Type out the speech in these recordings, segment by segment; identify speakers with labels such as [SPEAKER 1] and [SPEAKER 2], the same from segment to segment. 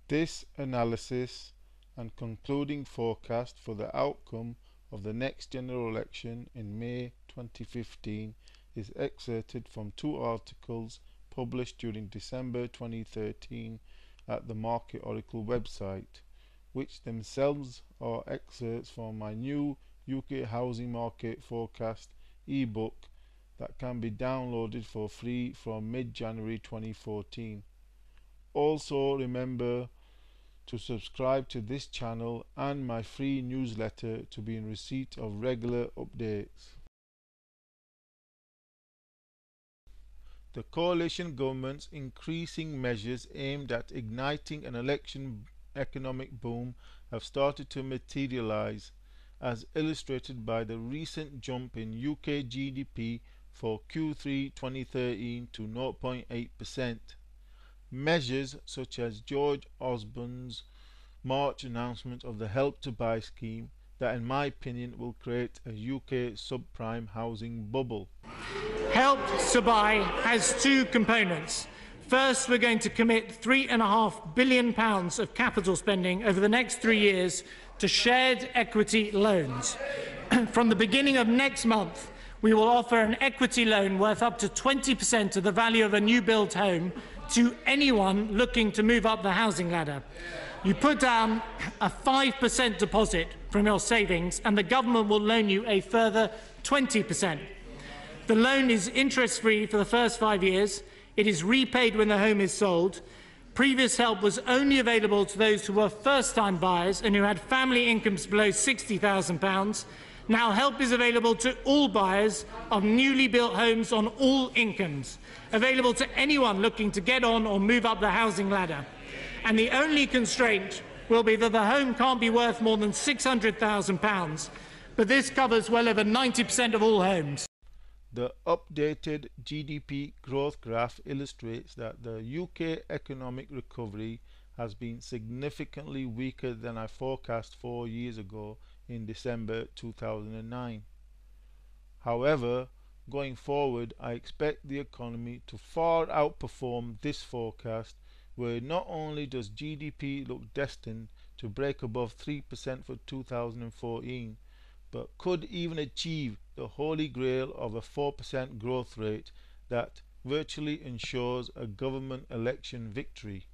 [SPEAKER 1] This analysis and concluding forecast for the outcome of the next general election in May 2015 is excerpted from two articles published during December 2013 at the Market Oracle website, which themselves are excerpts from my new UK housing market forecast ebook that can be downloaded for free from mid-January 2014. Also remember to subscribe to this channel and my free newsletter to be in receipt of regular updates. The coalition government's increasing measures aimed at igniting an election economic boom have started to materialize, as illustrated by the recent jump in UK GDP for Q3 2013 to 0.8%. Measures such as George Osborne's March announcement of the Help to Buy scheme that in my opinion will create a UK subprime housing bubble.
[SPEAKER 2] Help to Buy has two components. First, we're going to commit £3.5 billion of capital spending over the next 3 years to shared equity loans. From the beginning of next month, we will offer an equity loan worth up to 20% of the value of a new built home to anyone looking to move up the housing ladder. You put down a 5% deposit from your savings and the government will loan you a further 20%. The loan is interest-free for the first 5 years. It is repaid when the home is sold. Previous help was only available to those who were first-time buyers and who had family incomes below £60,000. Now help is available to all buyers of newly built homes on all incomes, available to anyone looking to get on or move up the housing ladder. And the only constraint will be that the home can't be worth more than £600,000, but this covers well over 90% of all homes.
[SPEAKER 1] The updated GDP growth graph illustrates that the UK economic recovery has been significantly weaker than I forecast 4 years ago in December 2009. However, going forward, I expect the economy to far outperform this forecast, where not only does GDP look destined to break above 3% for 2014, but could even achieve the holy grail of a 4% growth rate that virtually ensures a government election victory.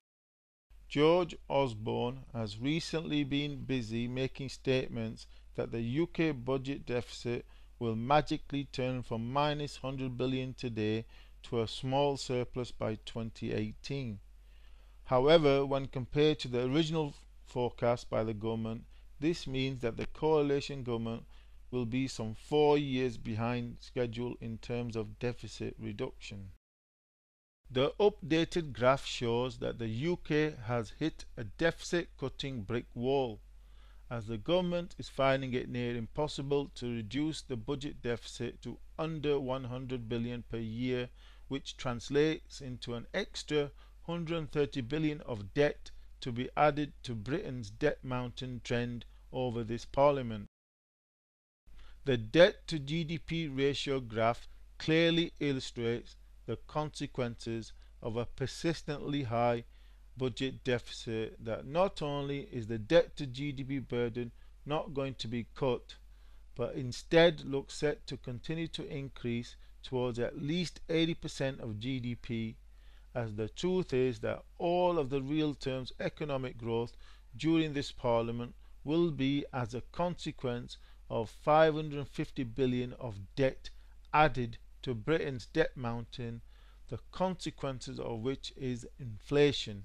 [SPEAKER 1] George Osborne has recently been busy making statements that the UK budget deficit will magically turn from minus 100 billion today to a small surplus by 2018. However, when compared to the original forecast by the government, this means that the coalition government will be some 4 years behind schedule in terms of deficit reduction. The updated graph shows that the UK has hit a deficit-cutting brick wall, as the government is finding it near impossible to reduce the budget deficit to under 100 billion per year, which translates into an extra 130 billion of debt to be added to Britain's debt mountain trend over this parliament. The debt to GDP ratio graph clearly illustrates the consequences of a persistently high budget deficit, that not only is the debt to GDP burden not going to be cut, but instead looks set to continue to increase towards at least 80% of GDP, as the truth is that all of the real terms economic growth during this parliament will be as a consequence of 550 billion of debt added to Britain's debt mountain, the consequences of which is inflation.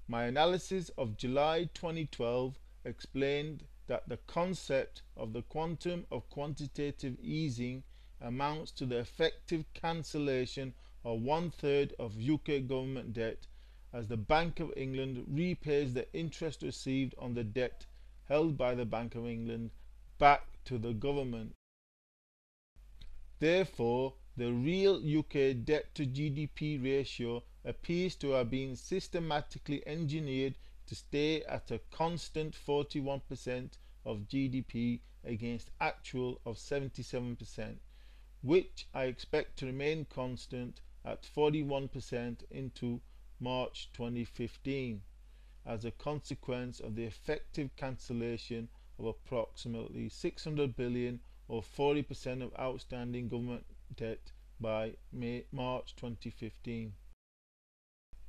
[SPEAKER 1] My analysis of July 2012 explained that the concept of the quantum of quantitative easing amounts to the effective cancellation of 1/3 of UK government debt, as the Bank of England repays the interest received on the debt held by the Bank of England back to the government. Therefore, the real UK debt to GDP ratio appears to have been systematically engineered to stay at a constant 41% of GDP against actual of 77%, which I expect to remain constant at 41% into March 2015, as a consequence of the effective cancellation of approximately 600 billion or 40% of outstanding government debt by March 2015.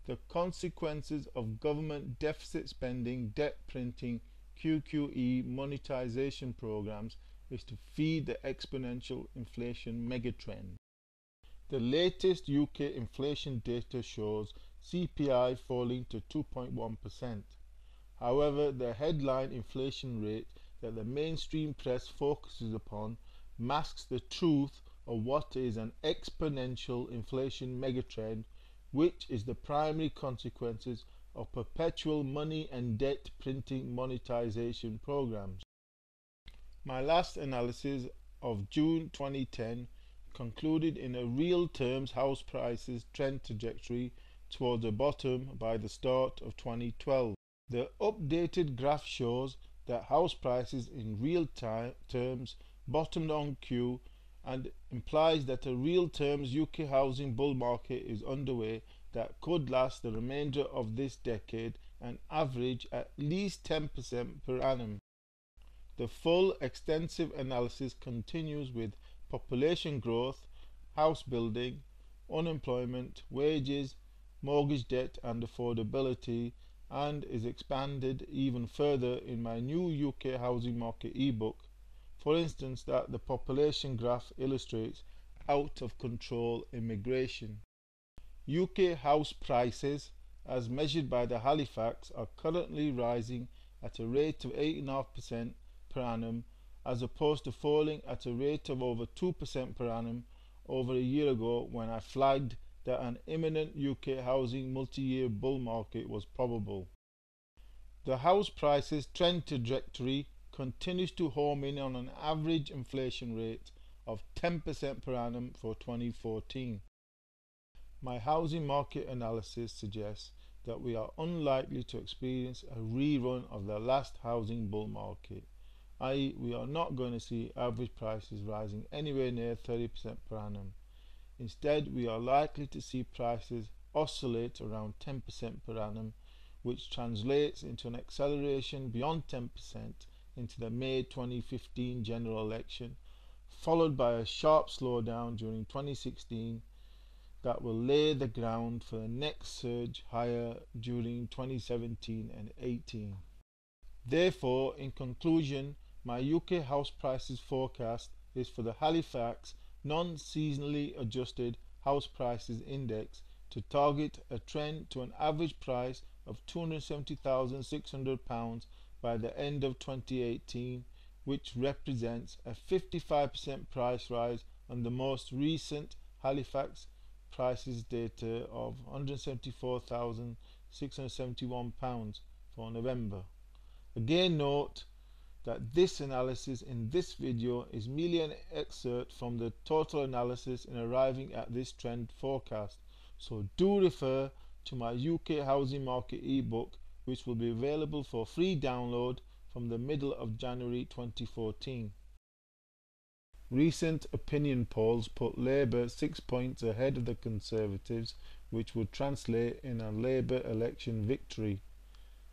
[SPEAKER 1] The consequences of government deficit spending, debt printing, QQE monetization programs is to feed the exponential inflation megatrend. The latest UK inflation data shows CPI falling to 2.1%. However, the headline inflation rate that the mainstream press focuses upon masks the truth of what is an exponential inflation megatrend, which is the primary consequences of perpetual money and debt printing monetization programs. My last analysis of June 2010 concluded in a real terms house prices trend trajectory towards the bottom by the start of 2012. The updated graph shows that house prices in real terms bottomed on Q and implies that a real terms UK housing bull market is underway that could last the remainder of this decade and average at least 10% per annum. The full extensive analysis continues with population growth, house building, unemployment, wages, mortgage debt and affordability, and is expanded even further in my new UK housing market ebook. For instance, that the population graph illustrates out of control immigration. UK house prices, as measured by the Halifax, are currently rising at a rate of 8.5% per annum, as opposed to falling at a rate of over 2% per annum over a year ago when I flagged that an imminent UK housing multi-year bull market was probable. The house prices trend trajectory continues to home in on an average inflation rate of 10% per annum for 2014. My housing market analysis suggests that we are unlikely to experience a rerun of the last housing bull market, i.e. we are not going to see average prices rising anywhere near 30% per annum. Instead, we are likely to see prices oscillate around 10% per annum, which translates into an acceleration beyond 10% into the May 2015 general election, followed by a sharp slowdown during 2016 that will lay the ground for the next surge higher during 2017 and 18. Therefore, in conclusion, my UK house prices forecast is for the Halifax non-seasonally adjusted house prices index to target a trend to an average price of £270,600 by the end of 2018, which represents a 55% price rise on the most recent Halifax prices data of £174,671 for November. Again, note that this analysis in this video is merely an excerpt from the total analysis in arriving at this trend forecast, so do refer to my UK housing market ebook, which will be available for free download from the middle of January 2014. Recent opinion polls put Labour 6 points ahead of the Conservatives, which would translate in a Labour election victory.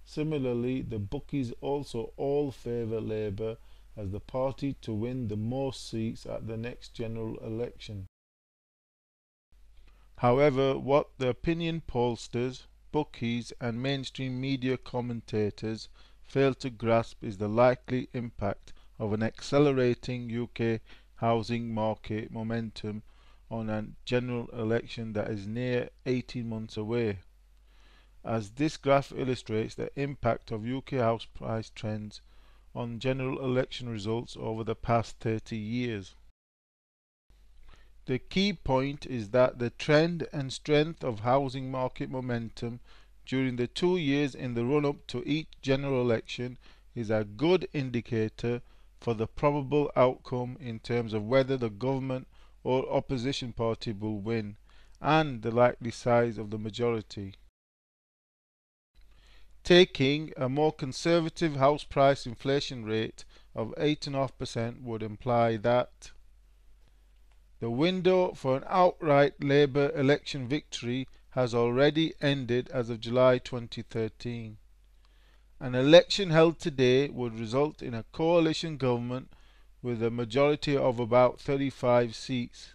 [SPEAKER 1] Similarly, the bookies also all favour Labour as the party to win the most seats at the next general election. However, what the opinion pollsters, bookies and mainstream media commentators fail to grasp is the likely impact of an accelerating UK housing market momentum on a general election that is near 18 months away. As this graph illustrates the impact of UK house price trends on general election results over the past 30 years. The key point is that the trend and strength of housing market momentum during the 2 years in the run-up to each general election is a good indicator for the probable outcome in terms of whether the government or opposition party will win, and the likely size of the majority. Taking a more conservative house price inflation rate of 8.5% would imply that the window for an outright Labour election victory has already ended as of July 2013. An election held today would result in a coalition government with a majority of about 35 seats,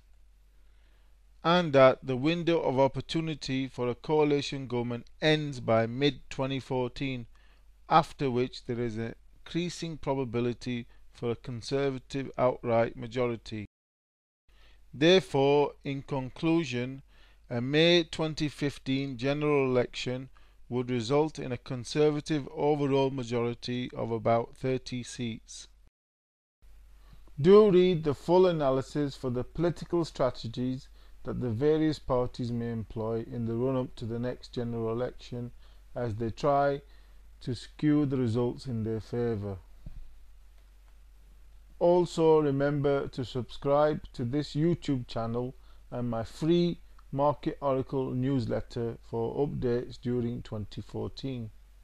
[SPEAKER 1] and that the window of opportunity for a coalition government ends by mid-2014, after which there is an increasing probability for a Conservative outright majority. Therefore, in conclusion, a May 2015 general election would result in a Conservative overall majority of about 30 seats. Do read the full analysis for the political strategies that the various parties may employ in the run-up to the next general election as they try to skew the results in their favour. Also remember to subscribe to this YouTube channel and my free Market Oracle newsletter for updates during 2014.